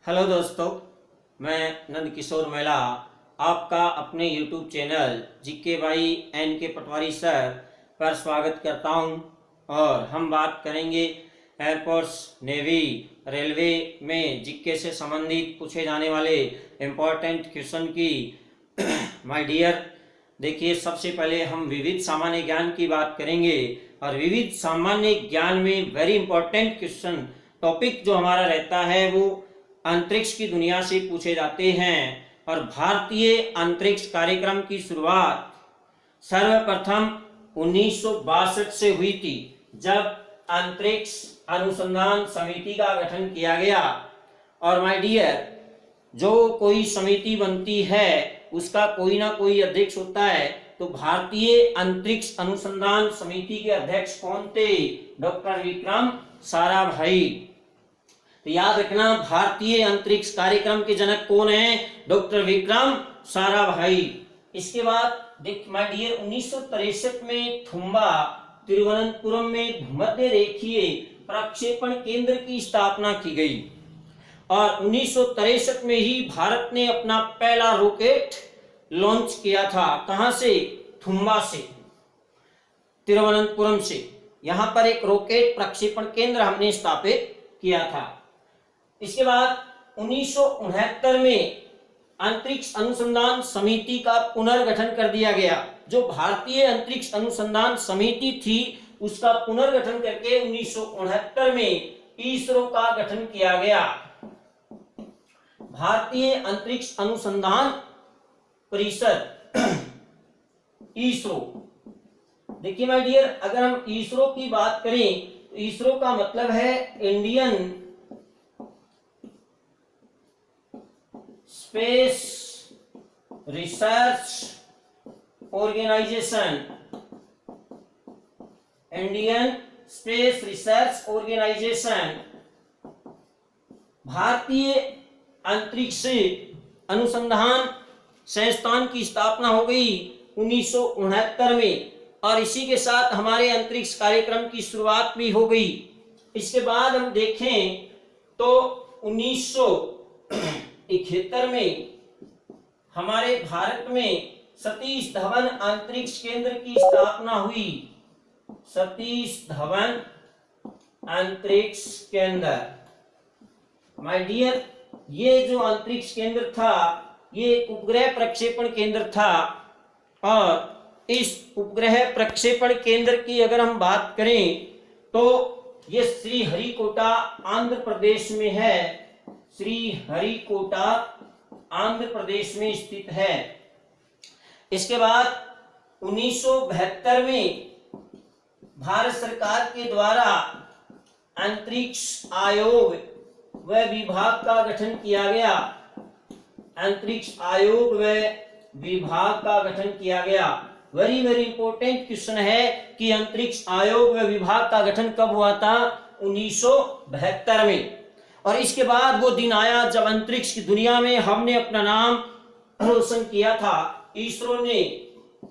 Hello दोस्तों, मैं नंद किशोर मेला आपका अपने YouTube चैनल जीके भाई एन के पटवारी सर पर स्वागत करता हूं। और हम बात करेंगे एयरफोर्स, नेवी, रेलवे में जीके से संबंधित पूछे जाने वाले इम्पोर्टेंट क्वेश्चन की। माय डियर, देखिए, सबसे पहले हम विविध सामान्य ज्ञान की बात करेंगे। और विविध सामान्य ज्ञान में वेरी इंपॉर्टेंट क्वेश्चन टॉपिक जो हमारा रहता है वो अंतरिक्ष की दुनिया से पूछे जाते हैं। और भारतीय अंतरिक्ष कार्यक्रम की शुरुआत सर्वप्रथम 1962 से हुई थी, जब अंतरिक्ष अनुसंधान समिति का गठन किया गया। और माय डियर, जो कोई समिति बनती है उसका कोई ना कोई अध्यक्ष होता है। तो भारतीय अंतरिक्ष अनुसंधान समिति के अध्यक्ष कौन थे? डॉक्टर विक्रम साराभाई। तो याद रखना, भारतीय अंतरिक्ष कार्यक्रम के जनक कौन है? डॉक्टर विक्रम साराभाई। इसके बाद देख माय डियर, 1963 में थुम्बा तिरुवनंतपुरम में भूमध्य रेखीय प्रक्षेपण केंद्र की स्थापना की गई। और 1963 में ही भारत ने अपना पहला रॉकेट लॉन्च किया था। कहां से? थुम्बा से, तिरुवनंतपुरम से। यहां पर एक रॉकेट प्रक्षेपण केंद्र हमने स्थापित किया था। इसके बाद 1969 में अंतरिक्ष अनुसंधान समिति का पुनर्गठन कर दिया गया। जो भारतीय अंतरिक्ष अनुसंधान समिति थी उसका पुनर्गठन करके 1969 में इसरो का गठन किया गया। भारतीय अंतरिक्ष अनुसंधान परिषद, इसरो। देखिए माय डियर, अगर हम इसरो की बात करें तो इसरो का मतलब है Indian space research organisation. Indian space research organisation. भारतीय अंतरिक्ष अनुसंधान संस्थान की स्थापना हो गई 1969 में। और इसी के साथ हमारे अंतरिक्ष कार्यक्रम की शुरुआत भी हो गई। इसके बाद हम देखें तो 1971 में हमारे भारत में सतीश धवन अंतरिक्ष केंद्र की स्थापना हुई। सतीश धवन अंतरिक्ष केंद्र। माय डियर, ये जो अंतरिक्ष केंद्र था ये उपग्रह प्रक्षेपण केंद्र था। और इस उपग्रह प्रक्षेपण केंद्र की अगर हम बात करें तो ये श्रीहरिकोटा आंध्र प्रदेश में है। श्रीहरिकोटा आंध्र प्रदेश में स्थित है। इसके बाद 1972 में भारत सरकार के द्वारा अंतरिक्ष आयोग व विभाग का गठन किया गया। अंतरिक्ष आयोग व विभाग का गठन किया गया। वेरी वेरी इंपॉर्टेंट क्वेश्चन है कि अंतरिक्ष आयोग व विभाग का गठन कब हुआ था? 1972 में। और इसके बाद वो दिन आया जब अंतरिक्ष की दुनिया में हमने अपना नाम रोशन किया था। इसरो ने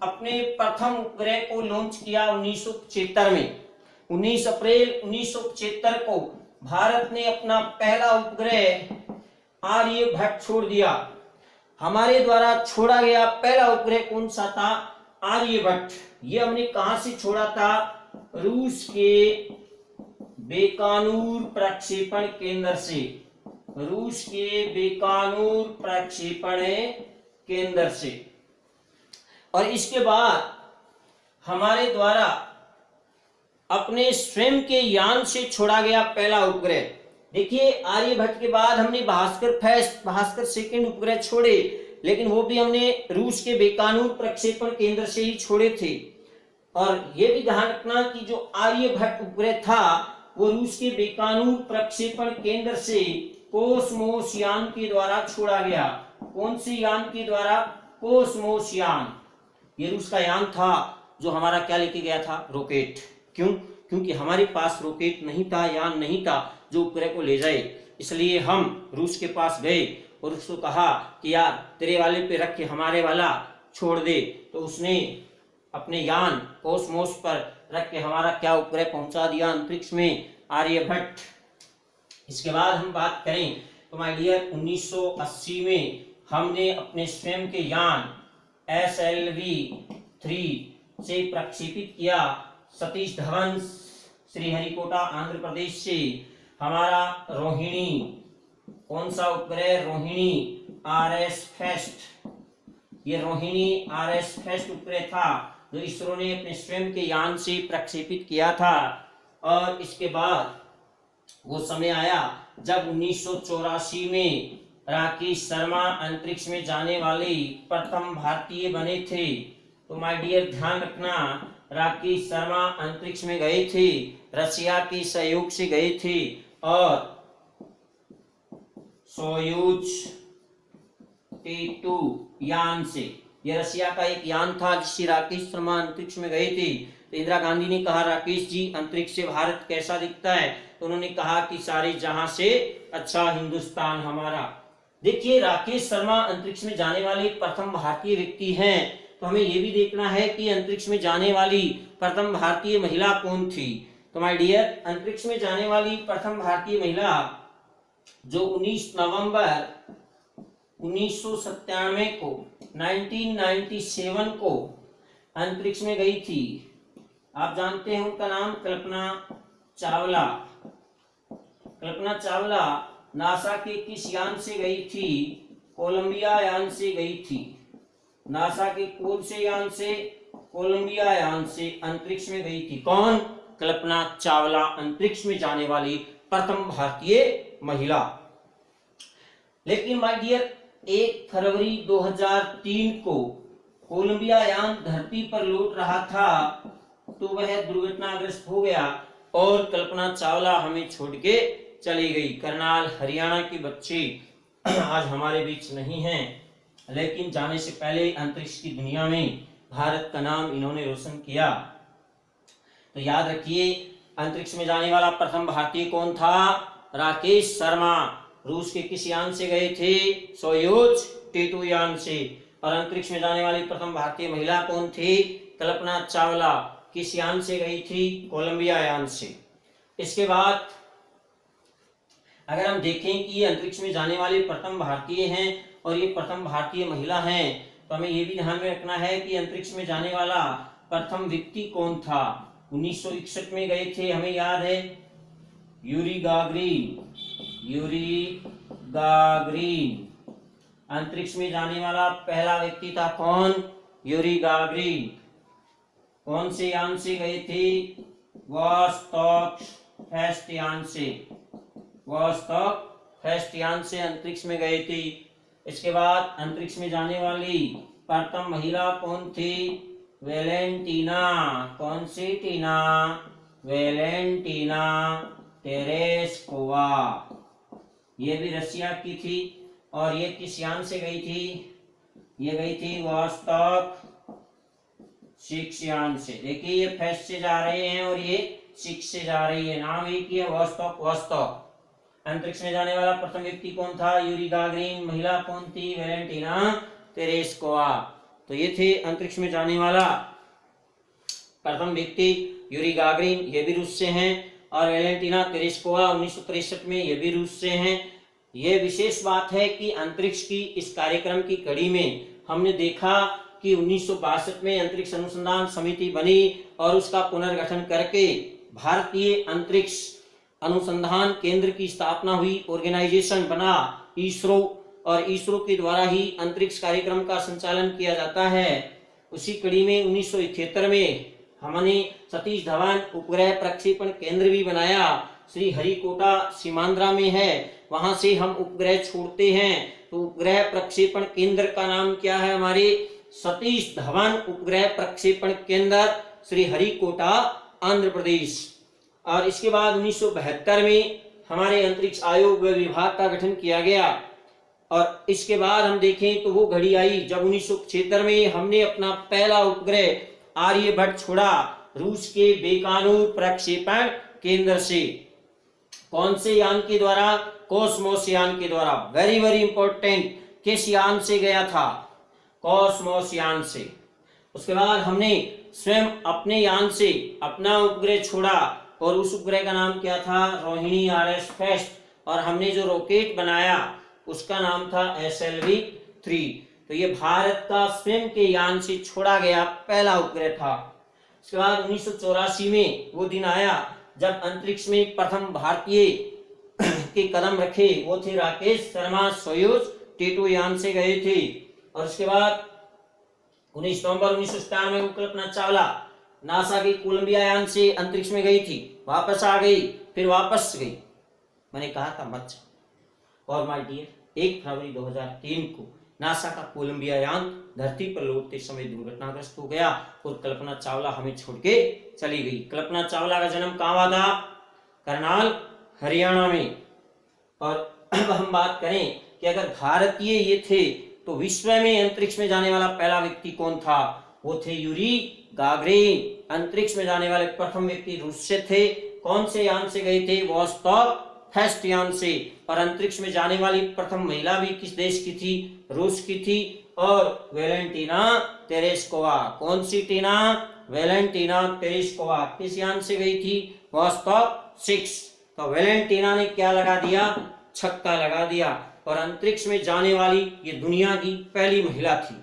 अपने प्रथम उपग्रह को लॉन्च किया 1975 में। 19 अप्रैल 1975 को भारत ने अपना पहला उपग्रह आर्यभट्ट छोड़ दिया। हमारे द्वारा छोड़ा गया पहला उपग्रह कौन सा था? आर्यभट्ट। ये हमने कहां से छोड़ा था? रूस के बेकानूर प्रक्षेपण केंद्र से। रूस के बेकानूर प्रक्षेपण केंद्र से। और इसके बाद हमारे द्वारा अपने स्वयं के यान से छोड़ा गया पहला उपग्रह। देखिए, आर्यभट्ट के बाद हमने भास्कर सेकंड उपग्रह छोड़े, लेकिन वो भी हमने रूस के बेकानूर प्रक्षेपण केंद्र से ही छोड़े थे। और ये भी ध्यान रखना कि जो आर्यभट्ट उपग्रह था वो रूस के बेकानूर प्रक्षेपण केंद्र से कोसमोस यान के द्वारा छोड़ा गया। कौन से यान के द्वारा? कोसमोस यान। ये रूस का यान था जो हमारा क्या लेके गया था? रॉकेट। क्यों? क्योंकि हमारे पास रॉकेट नहीं था, यान नहीं था जो उपग्रह को ले जाए। इसलिए हम रूस के पास गए और उसको कहा कि यार तेरे वाले पे रख के हमारे वाला छोड़ दे। तो उसने अपने यान कोसमोस पर रख के हमारा क्या उपग्रह पहुंचा दिया अंतरिक्ष में? आर्यभट्ट। इसके बाद हम बात करें तो माय डियर 1980 में हमने अपने स्वयं के यान SLV-3 से प्रक्षेपित किया। सतीश धवन श्रीहरिकोटा आंध्र प्रदेश से हमारा रोहिणी, कौन सा उपग्रह, रोहिणी RS फर्स्ट, ये रोहिणी RS फर्स्ट उपग्रह था जो इसरो ने अपने स्वयं के यान से प्रक्षेपित किया था। और इसके बाद वो समय आया जब 1984 में राकेश शर्मा अंतरिक्ष में जाने वाले प्रथम भारतीय बने थे। तो माय डियर ध्यान रखना, राकेश शर्मा अंतरिक्ष में गए थे, रशिया के सहयोग से गए थे और सोयूज T2 यान से, यह रशिया का एक यान था जिससे राकेश शर्मा अंतरिक्ष में गए थे। तो इंदिरा गांधी ने कहा, राकेश जी अंतरिक्ष से भारत कैसा दिखता है? तो उन्होंने कहा कि सारे जहां से अच्छा हिंदुस्तान हमारा। देखिए, राकेश शर्मा अंतरिक्ष में जाने वाले प्रथम भारतीय व्यक्ति हैं, तो हमें यह भी देखना है कि अंतरिक्ष में जाने वाली प्रथम भारतीय महिला कौन थी। तो माय डियर, अंतरिक्ष में जाने वाली प्रथम भारतीय महिला जो 19 नवंबर 1997 को 1997 को अंतरिक्ष में गई थी, आप जानते हैं उनका नाम कल्पना चावला। कल्पना चावला नासा के किस यान से गई थी? कोलंबिया यान से गई थी। नासा के कौन से यान से? कोलंबिया यान से अंतरिक्ष में गई थी। कौन? कल्पना चावला, अंतरिक्ष में जाने वाली प्रथम भारतीय महिला। लेकिन माय डियर 1 फरवरी 2003 को कोलंबिया यान धरती पर लौट रहा था तो वह दुर्घटनाग्रस्त हो गया और कल्पना चावला हमें छोड़ के चली गई। करनाल हरियाणा के बच्चे आज हमारे बीच नहीं हैं, लेकिन जाने से पहले अंतरिक्ष की दुनिया में भारत का नाम इन्होंने रोशन किया। तो याद रखिए, अंतरिक्ष में जाने वाला प्रथम भारतीय कौन था? राकेश शर्मा। रूस के किस यान से गए थे? सोयूज T2 यान से। और अंतरिक्ष में जाने वाली प्रथम भारतीय महिला कौन थी? कल्पना चावला। किस यान से गई थी? कोलंबिया यान से। इसके बाद अगर हम देखें कि ये अंतरिक्ष में जाने वाले प्रथम भारतीय हैं और ये प्रथम भारतीय महिला हैं, तो हमें ये भी ध्यान में रखना है कि अंतरिक्ष में जाने वाला प्रथम व्यक्ति कौन था। 1961 में गए थे, हमें याद है, यूरी गागरिन। यूरी गागरिन अंतरिक्ष में जाने वाला पहला व्यक्ति था। कौन? Yuri Gagarin. कौन से यान से गए थे? वोस्टॉक फर्स्ट यान से। वोस्टॉक फर्स्ट यान से अंतरिक्ष में गए थे। इसके बाद अंतरिक्ष में जाने वाली प्रथम महिला कौन थी? वेलेंटीना। कौन सी टीना? Valentina Tereshkova. ये भी रशिया की थी और ये किस यान से गई थी? ये गई थी वोस्टॉक 6 यान से। देखिए, ये फर्स्ट से जा रहे हैं और ये 6 से जा रही है, नाम एक ही है, वोस्टॉक। वोस्टॉक। अंतरिक्ष में जाने वाला प्रथम व्यक्ति कौन था? Yuri Gagarin. महिला कौन थी? Valentina Tereshkova. तो ये थे अंतरिक्ष में जाने वाला प्रथम व्यक्ति यूरी गागरिन, ये भी रूस से हैं, और वेलेंटीना तेरेस्कोवा 1963 में, ये भी रूस से हैं। यह विशेष बात है कि अंतरिक्ष की इस कार्यक्रम की कड़ी में हमने देखा कि 1962 में अंतरिक्ष अनुसंधान समिति बनी और उसका पुनर्गठन करके भारतीय अंतरिक्ष अनुसंधान केंद्र की स्थापना हुई, ऑर्गेनाइजेशन बना इसरो, और इसरो के द्वारा ही अंतरिक्ष कार्यक्रम का संचालन किया जाता है। उसी कड़ी में 1971 में हमने सतीश धवन उपग्रह प्रक्षेपण केंद्र भी बनाया। श्री हरिकोटा सीमांध्रा में है, वहां से हम उपग्रह छोड़ते हैं। तो उपग्रह प्रक्षेपण केंद्र का नाम क्या है? हमारे सतीश धवन उपग्रह प्रक्षेपण केंद्र, श्री हरिकोटा, आंध्र प्रदेश। और इसके बाद 1972 में हमारे अंतरिक्ष आयोग व विभाग का गठन किया गया। और इसके बाद हम देखें तो वो घड़ी आई जब 1976 में हमने अपना पहला उपग्रह आर्यभट्ट छोड़ा, रूस के बेकानूर प्रक्षेपण केंद्र से। कौन से यान के द्वारा? कॉस्मोस यान के द्वारा। वेरी वेरी इंपॉर्टेंट, किस यान से गया था? कॉस्मोस यान से। उसके बाद हमने स्वयं अपने यान से अपना उपग्रह छोड़ा और उस उपग्रह का नाम क्या था? Rohini RS first. और हमने जो रॉकेट बनाया उसका नाम था SLV-3। तो ये भारत का स्वयं के यान से छोड़ा गया पहला उपग्रह था। उसके बाद 1984 में वो दिन आया जब अंतरिक्ष में प्रथम भारतीय के कदम रखे, वो थे राकेश शर्मा, सोयूज T2 यान से गए थे। और उसके बाद 19 नवंबर 1997 को कल्पना चावला नासा की कोलंबिया यान से अंतरिक्ष में गई थी, वापस आ गई, फिर वापस गई। मैंने कहा था मत जाओ। और माय डियर, 1 फरवरी 2003 को नासा का कोलंबिया यान धरती पर लौटते समय दुर्घटनाग्रस्त हो गया और कल्पना चावला हमें छोड़ के चली गई। कल्पना चावला का जन्म कहाँ हुआ था? करनाल, हरियाणा में। और अब हम बात करें कि अगर भारतीय ये थे तो विश्व में अंतरिक्ष में जाने वाला पहला व्यक्ति कौन था? वो थे यूरी गागरिन। अंतरिक्ष में जाने वाले प्रथम व्यक्ति रूस से थे। कौन से यान से गए थे? वोस्टॉक फर्स्ट यान से। और अंतरिक्ष में जाने वाली प्रथम महिला भी किस देश की थी? रूस की थी। और वेलेंटीना तेरेस्कोवा। कौन सी टीना? वेलेंटीना तेरेस्कोवा किस यान से गई थी? वोस्टॉक 6। तो वेलेंटीना ने क्या लगा दिया? छक्का लगा दिया। और अंतरिक्ष में जाने वाली ये दुनिया की पहली महिला थी।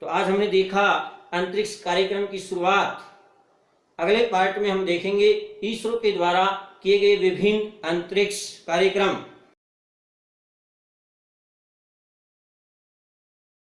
तो आज हमने देखा अंतरिक्ष कार्यक्रम की शुरुआत। अगले पार्ट में हम देखेंगे इसरो के द्वारा किए गए विभिन्न अंतरिक्ष कार्यक्रम।